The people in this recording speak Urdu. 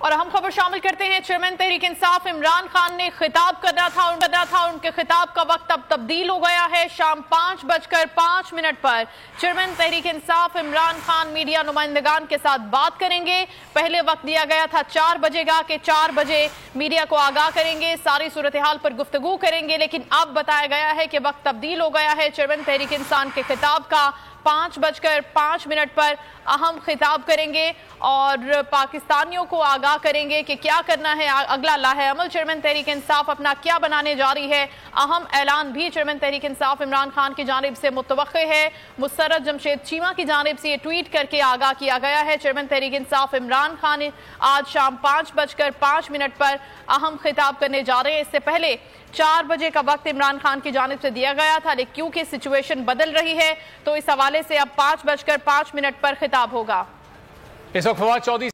اور اہم خبر شامل کرتے ہیں۔ چیئرمین تحریک انصاف عمران خان نے خطاب کرنا تھا، ان کے خطاب کا وقت اب تبدیل ہو گیا ہے۔ شام 5:05 پر چیئرمین تحریک انصاف عمران خان میڈیا نمائندگان کے ساتھ بات کریں گے۔ پہلے وقت دیا گیا تھا 4 بجے کا کہ 4 بجے میڈیا کو آگاہ کریں گے، ساری صورتحال پر گفتگو کریں گے، لیکن اب بتایا گیا ہے کہ وقت تبدیل ہو گیا ہے۔ چیئرمین تحریک انصاف کے خطاب کا 5:05 پر اہم خطاب کریں گے اور پاکستانیوں کو آگاہ کریں گے کہ کیا کرنا ہے، اگلا لاہے عمل چیئرمین تحریک انصاف اپنا کیا بنانے جا رہی ہے۔ اہم اعلان بھی چیئرمین تحریک انصاف عمران خان کی جانب سے متوقع ہے۔ مسرت جمشید چیمہ کی جانب سے یہ ٹویٹ کر کے آگاہ کیا گیا ہے۔ چیئرمین تحریک انصاف عمران خان آج شام 5:05 پر اہم خطاب کرنے جا رہے ہیں۔ اس سے پہلے 4 بجے کا وقت عمران خان کی جانب سے دیا گیا تھا، لیکن کیونکہ سچویشن بدل رہی ہے تو اس حوالے سے اب 5:05 پر خطاب ہوگا۔ اس وقت فواد چودھری